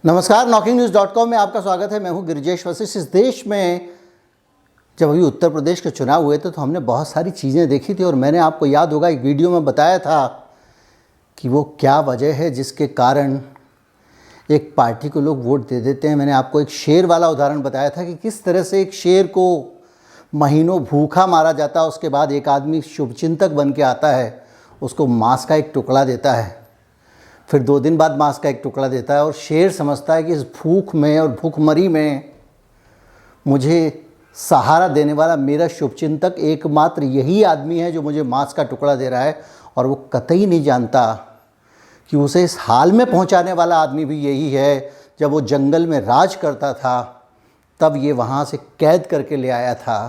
नमस्कार, knocking-news.com में आपका स्वागत है। मैं हूं गिरिजेश वशिष्ठ। इस देश में जब अभी उत्तर प्रदेश के चुनाव हुए थे तो हमने बहुत सारी चीज़ें देखी थी और मैंने आपको याद होगा एक वीडियो में बताया था कि वो क्या वजह है जिसके कारण एक पार्टी को लोग वोट दे देते हैं। मैंने आपको एक शेर वाला उदाहरण बताया था कि किस तरह से एक शेर को महीनों भूखा मारा जाता है, उसके बाद एक आदमी शुभचिंतक बन के आता है, उसको मांस का एक टुकड़ा देता है, फिर 2 दिन बाद मांस का एक टुकड़ा देता है और शेर समझता है कि इस भूख में और भूखमरी में मुझे सहारा देने वाला मेरा शुभचिंतक एकमात्र यही आदमी है जो मुझे मांस का टुकड़ा दे रहा है। और वो कतई नहीं जानता कि उसे इस हाल में पहुंचाने वाला आदमी भी यही है। जब वो जंगल में राज करता था तब ये वहाँ से कैद करके ले आया था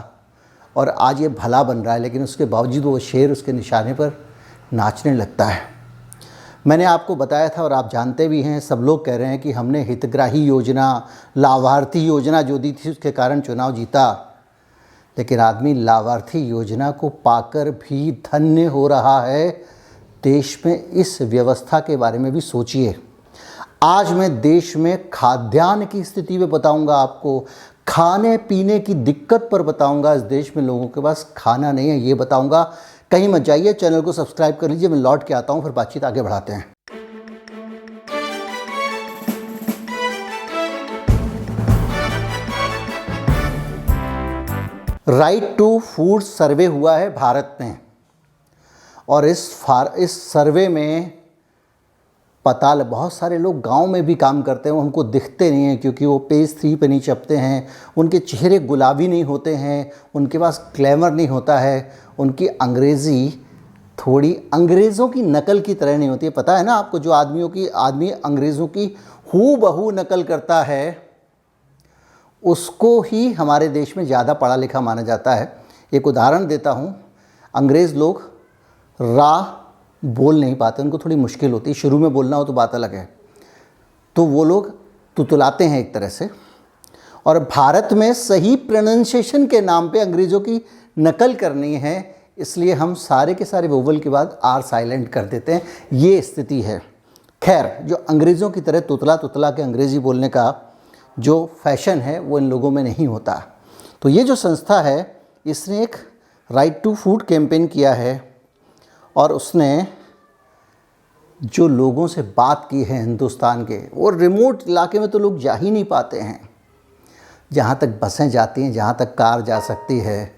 और आज ये भला बन रहा है, लेकिन उसके बावजूद वो शेर उसके निशाने पर नाचने लगता है। मैंने आपको बताया था और आप जानते भी हैं, सब लोग कह रहे हैं कि हमने हितग्राही योजना, लाभार्थी योजना जो दी थी उसके कारण चुनाव जीता, लेकिन आदमी लाभार्थी योजना को पाकर भी धन्य हो रहा है। देश में इस व्यवस्था के बारे में भी सोचिए। आज मैं देश में खाद्यान्न की स्थिति पे बताऊंगा, आपको खाने पीने की दिक्कत पर बताऊंगा। इस देश में लोगों के पास खाना नहीं है, ये बताऊंगा। कहीं मत जाइए, चैनल को सब्सक्राइब कर लीजिए। मैं लौट के आता हूं, फिर बातचीत आगे बढ़ाते हैं। राइट टू फूड सर्वे हुआ है भारत में और इस सर्वे में बहुत सारे लोग गांव में भी काम करते हैं, वो हमको दिखते नहीं हैं क्योंकि वो पेज 3 पे नहीं छपते हैं, उनके चेहरे गुलाबी नहीं होते हैं, उनके पास ग्लैमर नहीं होता है, उनकी अंग्रेज़ी थोड़ी अंग्रेज़ों की नकल की तरह नहीं होती है। पता है ना आपको, जो आदमी अंग्रेज़ों की हूबहू नकल करता है उसको ही हमारे देश में ज़्यादा पढ़ा लिखा माना जाता है। एक उदाहरण देता हूँ, अंग्रेज़ लोग रा बोल नहीं पाते, उनको थोड़ी मुश्किल होती है, शुरू में बोलना हो तो बात अलग है, तो वो लोग तुतलाते हैं एक तरह से। और भारत में सही प्रोनाउंसिएशन के नाम पे अंग्रेज़ों की नकल करनी है, इसलिए हम सारे के सारे वोवल के बाद आर साइलेंट कर देते हैं। ये स्थिति है। खैर, जो अंग्रेज़ों की तरह तुतला के अंग्रेज़ी बोलने का जो फैशन है वो इन लोगों में नहीं होता। तो ये जो संस्था है इसने एक राइट टू फूड कैंपेन किया है और उसने जो लोगों से बात की है हिंदुस्तान के, वो रिमोट इलाके में तो लोग जा ही नहीं पाते हैं, जहाँ तक बसें जाती हैं, जहाँ तक कार जा सकती है,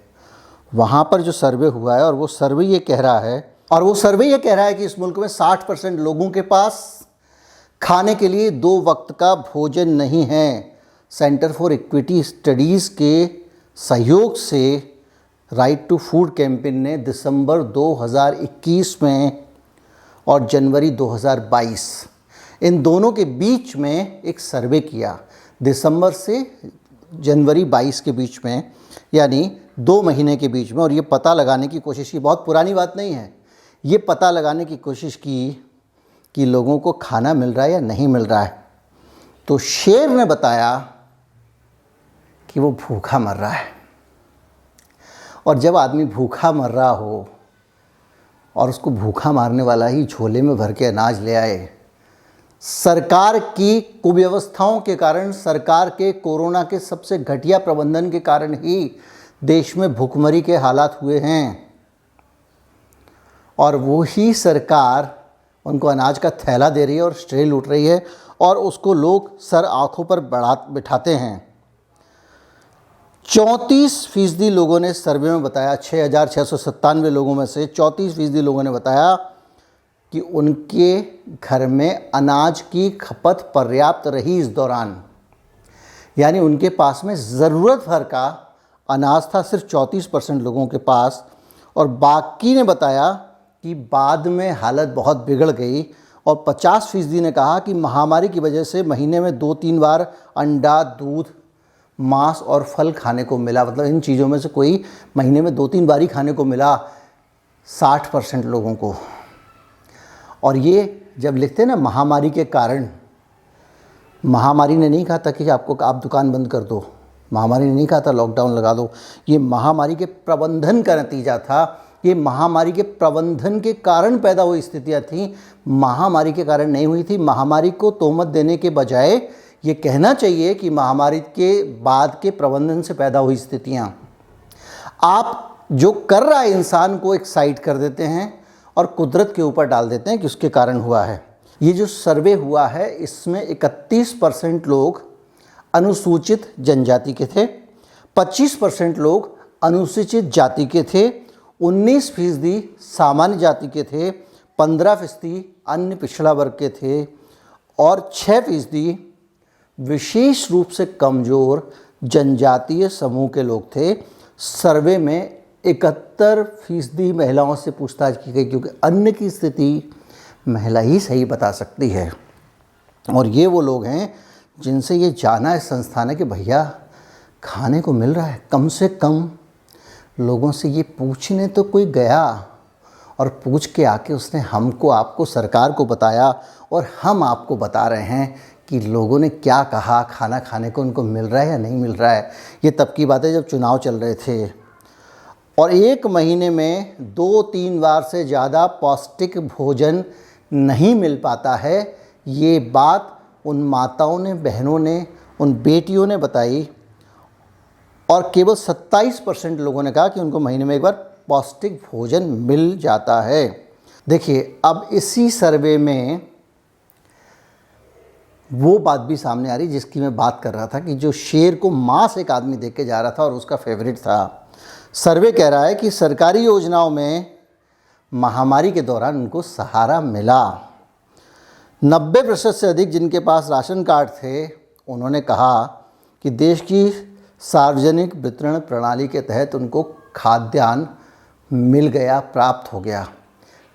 वहाँ पर जो सर्वे हुआ है और वो सर्वे ये कह रहा है कि इस मुल्क में 60% लोगों के पास खाने के लिए 2 वक्त का भोजन नहीं है। सेंटर फॉर इक्विटी स्टडीज़ के सहयोग से राइट टू फूड कैंपेन ने दिसंबर 2021 में और जनवरी 2022 इन दोनों के बीच में एक सर्वे किया। दिसंबर से जनवरी 22 के बीच में, यानी 2 महीने के बीच में, और ये पता लगाने की कोशिश की, बहुत पुरानी बात नहीं है, ये पता लगाने की कोशिश की कि लोगों को खाना मिल रहा है या नहीं मिल रहा है। तो शेर ने बताया कि वो भूखा मर रहा है। और जब आदमी भूखा मर रहा हो और उसको भूखा मारने वाला ही झोले में भर के अनाज ले आए, सरकार की कुव्यवस्थाओं के कारण, सरकार के कोरोना के सबसे घटिया प्रबंधन के कारण ही देश में भूखमरी के हालात हुए हैं, और वो ही सरकार उनको अनाज का थैला दे रही है और स्ट्रे लूट रही है और उसको लोग सर आँखों पर बिठाते हैं। 34% लोगों ने सर्वे में बताया, 6,697 लोगों में से 34% लोगों ने बताया कि उनके घर में अनाज की खपत पर्याप्त रही इस दौरान। यानी उनके पास में ज़रूरत भर का अनाज था सिर्फ 34% लोगों के पास, और बाकी ने बताया कि बाद में हालत बहुत बिगड़ गई। और 50% ने कहा कि महामारी की वजह से महीने में 2-3 बार अंडा, दूध, मांस और फल खाने को मिला। मतलब इन चीज़ों में से कोई महीने में 2-3 बार ही खाने को मिला 60% लोगों को। और ये जब लिखते हैं ना महामारी के कारण, महामारी ने नहीं कहा था कि आप दुकान बंद कर दो, महामारी ने नहीं कहा था लॉकडाउन लगा दो। ये महामारी के प्रबंधन का नतीजा था। ये महामारी के प्रबंधन के कारण पैदा हुई स्थितियाँ थीं, महामारी के कारण नहीं हुई थी। महामारी को तोहमत देने के बजाय ये कहना चाहिए कि महामारी के बाद के प्रबंधन से पैदा हुई स्थितियाँ आप जो कर रहा है इंसान को एक साइड कर देते हैं और कुदरत के ऊपर डाल देते हैं कि उसके कारण हुआ है। ये जो सर्वे हुआ है इसमें 31% लोग अनुसूचित जनजाति के थे, 25% लोग अनुसूचित जाति के थे, 19% सामान्य जाति के थे, 15% अन्य पिछड़ा वर्ग के थे और 6% विशेष रूप से कमज़ोर जनजातीय समूह के लोग थे। सर्वे में 71% महिलाओं से पूछताछ की गई, क्योंकि अन्न की स्थिति महिला ही सही बता सकती है। और ये वो लोग हैं जिनसे ये जाना है संस्थान है कि भैया खाने को मिल रहा है। कम से कम लोगों से ये पूछने तो कोई गया और पूछ के आके उसने हमको, आपको, सरकार को बताया और हम आपको बता रहे हैं कि लोगों ने क्या कहा, खाना खाने को उनको मिल रहा है या नहीं मिल रहा है। ये तब की बात है जब चुनाव चल रहे थे और 1 महीने में 2-3 बार से ज़्यादा पौष्टिक भोजन नहीं मिल पाता है। ये बात उन माताओं ने, बहनों ने, उन बेटियों ने बताई और केवल 27% लोगों ने कहा कि उनको महीने में एक बार पौष्टिक भोजन मिल जाता है। देखिए, अब इसी सर्वे में वो बात भी सामने आ रही जिसकी मैं बात कर रहा था कि जो शेर को मांस एक आदमी देख के जा रहा था और उसका फेवरेट था। सर्वे कह रहा है कि सरकारी योजनाओं में महामारी के दौरान उनको सहारा मिला। 90% से अधिक जिनके पास राशन कार्ड थे उन्होंने कहा कि देश की सार्वजनिक वितरण प्रणाली के तहत उनको खाद्यान्न मिल गया, प्राप्त हो गया।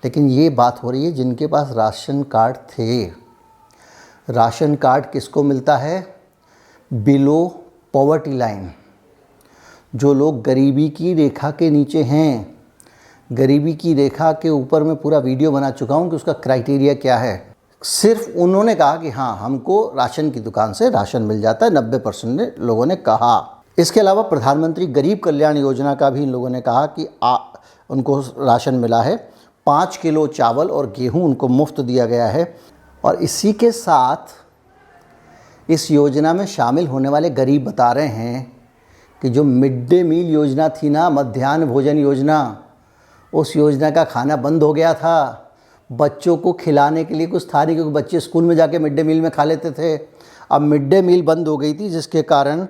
लेकिन ये बात हो रही है जिनके पास राशन कार्ड थे। राशन कार्ड किसको मिलता है? बिलो पॉवर्टी लाइन, जो लोग गरीबी की रेखा के नीचे हैं। गरीबी की रेखा के ऊपर मैं पूरा वीडियो बना चुका हूँ कि उसका क्राइटेरिया क्या है। सिर्फ उन्होंने कहा कि हाँ, हमको राशन की दुकान से राशन मिल जाता है, 90% लोगों ने कहा। इसके अलावा प्रधानमंत्री गरीब कल्याण योजना का भी इन लोगों ने कहा कि उनको राशन मिला है। 5 किलो चावल और गेहूं उनको मुफ्त दिया गया है। और इसी के साथ इस योजना में शामिल होने वाले गरीब बता रहे हैं कि जो मिड डे मील योजना थी ना, मध्याह्न भोजन योजना, उस योजना का खाना बंद हो गया था। बच्चों को खिलाने के लिए कुछ था नहीं, क्योंकि बच्चे स्कूल में जाके मिड डे मील में खा लेते थे। अब मिड डे मील बंद हो गई थी, जिसके कारण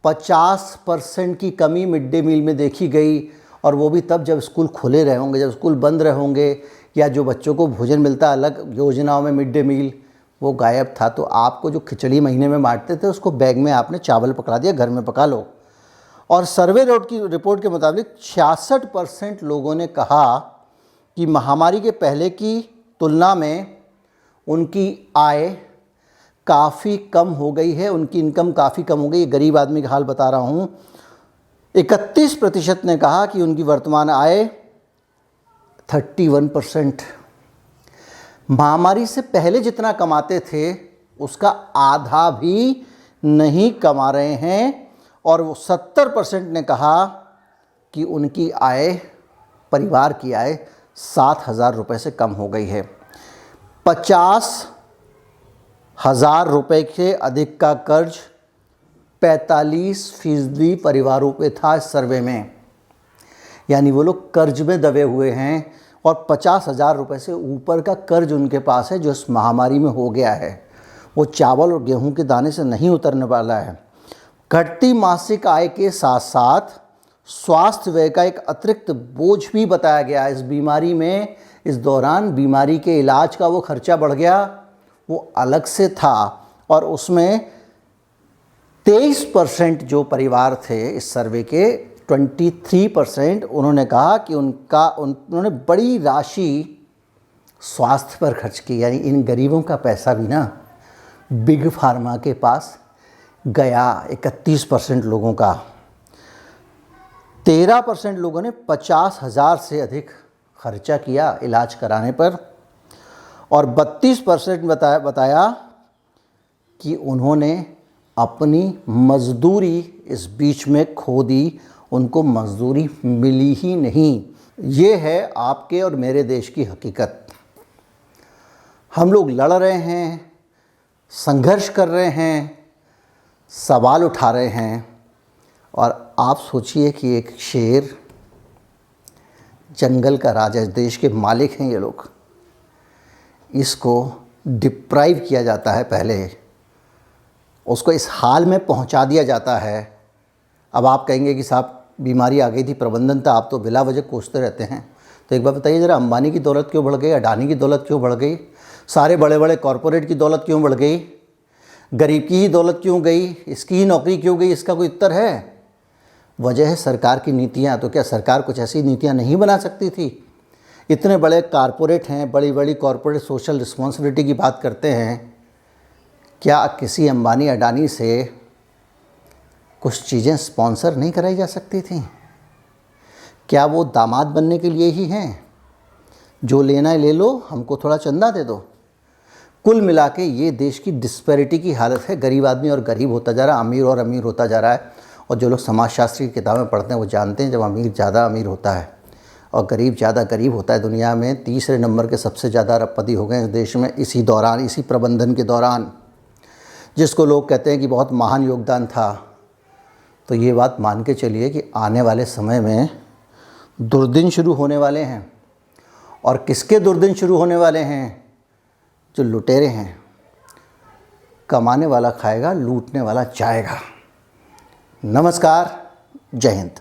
50% की कमी मिड डे मील में देखी गई। और वो भी तब जब स्कूल खुले रहे होंगे, जब स्कूल बंद रहे होंगे, या जो बच्चों को भोजन मिलता अलग योजनाओं में मिड डे मील, वो गायब था। तो आपको जो खिचड़ी महीने में बांटते थे, उसको बैग में आपने चावल पकड़ा दिया, घर में पका लो। और सर्वे रिपोर्ट के मुताबिक 66% लोगों ने कहा कि महामारी के पहले की तुलना में उनकी आय काफ़ी कम हो गई है, उनकी इनकम काफ़ी कम हो गई है। गरीब आदमी का हाल बता रहा हूँ। 31% ने कहा कि उनकी वर्तमान आय 31%। महामारी से पहले जितना कमाते थे उसका आधा भी नहीं कमा रहे हैं। और वो 70% ने कहा कि उनकी आय, परिवार की आय 7,000 रुपये से कम हो गई है। 50,000 रुपये से अधिक का कर्ज 45% परिवारों पे था इस सर्वे में। यानी वो लोग कर्ज में दबे हुए हैं और 50,000 रुपये से ऊपर का कर्ज उनके पास है, जो इस महामारी में हो गया है। वो चावल और गेहूं के दाने से नहीं उतरने वाला है। घटती मासिक आय के साथ साथ स्वास्थ्य व्यय का एक अतिरिक्त बोझ भी बताया गया। इस बीमारी में, इस दौरान बीमारी के इलाज का वो खर्चा बढ़ गया, वो अलग से था। और उसमें 23% जो परिवार थे इस सर्वे के, 23% उन्होंने कहा कि उन्होंने बड़ी राशि स्वास्थ्य पर खर्च की। यानी इन गरीबों का पैसा भी ना बिग फार्मा के पास गया। 31% लोगों का। 13% लोगों ने 50,000 से अधिक खर्चा किया इलाज कराने पर। और 32% बताया कि उन्होंने अपनी मजदूरी इस बीच में खो दी, उनको मजदूरी मिली ही नहीं। ये है आपके और मेरे देश की हकीकत। हम लोग लड़ रहे हैं, संघर्ष कर रहे हैं, सवाल उठा रहे हैं। और आप सोचिए कि एक शेर, जंगल का राजा, देश के मालिक हैं ये लोग, इसको डिप्राइव किया जाता है, पहले उसको इस हाल में पहुंचा दिया जाता है। अब आप कहेंगे कि साहब बीमारी आ गई थी, प्रबंधन था, आप तो बिला वजह कोसते रहते हैं। तो एक बार बताइए ज़रा, अंबानी की दौलत क्यों बढ़ गई, अडानी की दौलत क्यों बढ़ गई, सारे बड़े बड़े कॉरपोरेट की दौलत क्यों बढ़ गई, गरीब की ही दौलत क्यों गई, इसकी ही नौकरी क्यों गई? इसका कोई उत्तर है? वजह है सरकार की नीतियाँ। तो क्या सरकार कुछ ऐसी नीतियाँ नहीं बना सकती थी? इतने बड़े कॉरपोरेट हैं, बड़ी बड़ी कॉरपोरेट सोशल रिस्पॉन्सिबिलिटी की बात करते हैं, क्या किसी अंबानी अडानी से कुछ चीज़ें स्पॉन्सर नहीं कराई जा सकती थी? क्या वो दामाद बनने के लिए ही हैं? जो लेना है ले लो, हमको थोड़ा चंदा दे दो। कुल मिला के ये देश की डिस्पैरिटी की हालत है। गरीब आदमी और गरीब होता जा रहा है, अमीर और अमीर होता जा रहा है। और जो लोग समाजशास्त्र की किताबें पढ़ते हैं वो जानते हैं, जब अमीर ज़्यादा अमीर होता है और गरीब ज़्यादा गरीब होता है, दुनिया में तीसरे नंबर के सबसे ज़्यादा अरबपति हो गए इस देश में इसी दौरान, इसी प्रबंधन के दौरान, जिसको लोग कहते हैं कि बहुत महान योगदान था। तो ये बात मान के चलिए कि आने वाले समय में दुर्दिन शुरू होने वाले हैं। और किसके दुर्दिन शुरू होने वाले हैं? जो लुटेरे हैं। कमाने वाला खाएगा, लूटने वाला जाएगा। नमस्कार, जय हिंद।